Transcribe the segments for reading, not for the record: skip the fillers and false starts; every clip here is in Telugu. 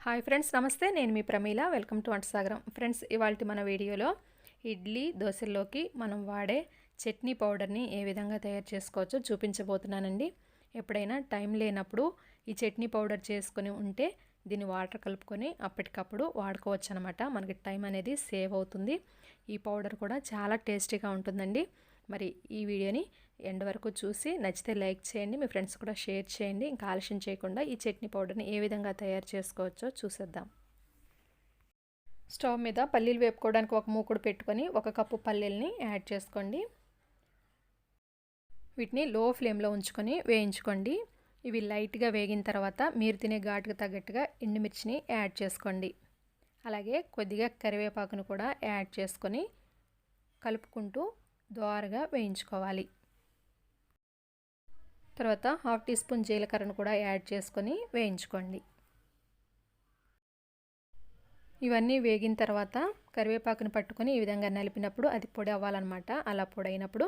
హాయ్ ఫ్రెండ్స్, నమస్తే. నేను మీ ప్రమీల. వెల్కమ్ టు వంట సాగరం. ఫ్రెండ్స్, ఇవాల్టి మన వీడియోలో ఇడ్లీ దోశల్లోకి మనం వాడే చట్నీ పౌడర్ని ఏ విధంగా తయారు చేసుకోవచ్చో చూపించబోతున్నానండి. ఎప్పుడైనా టైం లేనప్పుడు ఈ చట్నీ పౌడర్ చేసుకొని ఉంటే దీన్ని వాటర్ కలుపుకొని అప్పటికప్పుడు వాడుకోవచ్చు అనమాట. మనకి టైం అనేది సేవ్ అవుతుంది. ఈ పౌడర్ కూడా చాలా టేస్టీగా ఉంటుందండి. మరి ఈ వీడియోని ఎండ్ వరకు చూసి నచ్చితే లైక్ చేయండి, మీ ఫ్రెండ్స్ కూడా షేర్ చేయండి. ఇంకా ఆలస్యం చేయకుండా ఈ చట్నీ పౌడర్ని ఏ విధంగా తయారు చేసుకోవచ్చో చూసేద్దాం. స్టవ్ మీద పల్లీలు వేపుకోవడానికి ఒక మూకుడు పెట్టుకొని 1 కప్పు పల్లీలని యాడ్ చేసుకోండి. వీటిని లో ఫ్లేమ్లో ఉంచుకొని వేయించుకోండి. ఇవి లైట్గా వేగిన తర్వాత మీరు తినే ఘాటుకు తగ్గట్టుగా ఎండుమిర్చిని యాడ్ చేసుకోండి. అలాగే కొద్దిగా కరివేపాకును కూడా యాడ్ చేసుకొని కలుపుకుంటూ దోరగా వేయించుకోవాలి. తర్వాత 1/2 టీ స్పూన్ జీలకర్రను కూడా యాడ్ చేసుకొని వేయించుకోండి. ఇవన్నీ వేగిన తర్వాత కరివేపాకును పట్టుకొని ఈ విధంగా నలిపినప్పుడు అది పొడి అవ్వాలన్నమాట. అలా పొడి అయినప్పుడు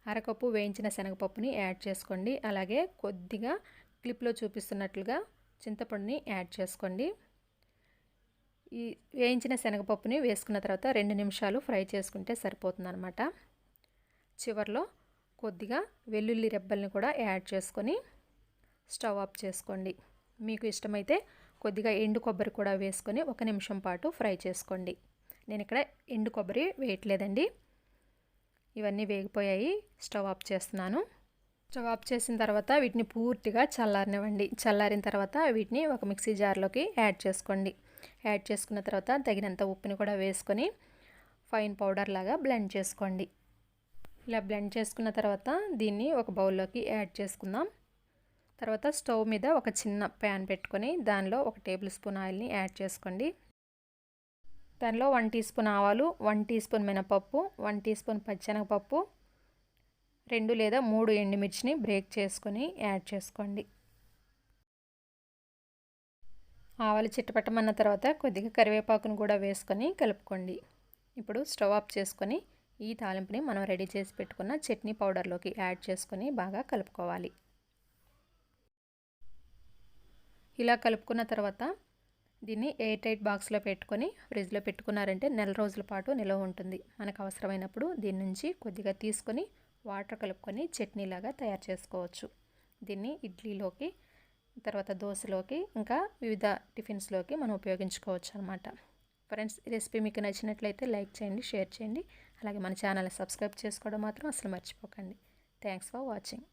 అరకప్పు వేయించిన శనగపప్పుని యాడ్ చేసుకోండి. అలాగే కొద్దిగా క్లిప్లో చూపిస్తున్నట్లుగా చింతపండుని యాడ్ చేసుకోండి. ఈ వేయించిన శనగపప్పుని వేసుకున్న తర్వాత 2 నిమిషాలు ఫ్రై చేసుకుంటే సరిపోతుందన్నమాట. చివర్లో కొద్దిగా వెల్లుల్లి రెబ్బల్ని కూడా యాడ్ చేసుకొని స్టవ్ ఆఫ్ చేసుకోండి. మీకు ఇష్టమైతే కొద్దిగా ఎండు కొబ్బరి కూడా వేసుకొని 1 నిమిషం పాటు ఫ్రై చేసుకోండి. నేను ఇక్కడ ఎండు కొబ్బరి వేయట్లేదండి. ఇవన్నీ వేగిపోయాయి. స్టవ్ ఆఫ్ చేస్తున్నాను. స్టవ్ ఆఫ్ చేసిన తర్వాత వీటిని పూర్తిగా చల్లారనివ్వండి. చల్లారిన తర్వాత వీటిని ఒక మిక్సీ జార్లోకి యాడ్ చేసుకోండి. యాడ్ చేసుకున్న తర్వాత తగినంత ఉప్పుని కూడా వేసుకొని ఫైన్ పౌడర్ లాగా బ్లెండ్ చేసుకోండి. ఇలా బ్లెండ్ చేసుకున్న తర్వాత దీన్ని ఒక బౌల్లోకి యాడ్ చేసుకుందాం. తర్వాత స్టవ్ మీద ఒక చిన్న ప్యాన్ పెట్టుకొని దానిలో 1 టేబుల్ స్పూన్ ఆయిల్ని యాడ్ చేసుకోండి. దానిలో 1 టీ స్పూన్ ఆవాలు, 1 టీ స్పూన్ మినపప్పు, 1 టీ స్పూన్ పచ్చెనగపప్పు, 2 లేదా 3 ఎండుమిర్చిని బ్రేక్ చేసుకొని యాడ్ చేసుకోండి. ఆవాలు చిట్టపట్టమన్న తర్వాత కొద్దిగా కరివేపాకును కూడా వేసుకొని కలుపుకోండి. ఇప్పుడు స్టవ్ ఆఫ్ చేసుకొని ఈ తాలింపుని మనం రెడీ చేసి పెట్టుకున్న చట్నీ పౌడర్లోకి యాడ్ చేసుకొని బాగా కలుపుకోవాలి. ఇలా కలుపుకున్న తర్వాత దీన్ని ఎయిర్ టైట్ బాక్స్లో పెట్టుకొని ఫ్రిడ్జ్లో పెట్టుకున్నారంటే నెల రోజుల పాటు నిల్వ ఉంటుంది. మనకు అవసరమైనప్పుడు దీని నుంచి కొద్దిగా తీసుకొని వాటర్ కలుపుకొని చట్నీలాగా తయారు చేసుకోవచ్చు. దీన్ని ఇడ్లీలోకి, తర్వాత దోశలోకి, ఇంకా వివిధ టిఫిన్స్లోకి మనం ఉపయోగించుకోవచ్చు అన్నమాట. ఫ్రెండ్స్, ఈ రెసిపీ మీకు నచ్చినట్లయితే లైక్ చేయండి, షేర్ చేయండి. అలాగే మన ఛానల్ని సబ్స్క్రైబ్ చేసుకోవడం మాత్రం అసలు మర్చిపోకండి. Thanks for watching.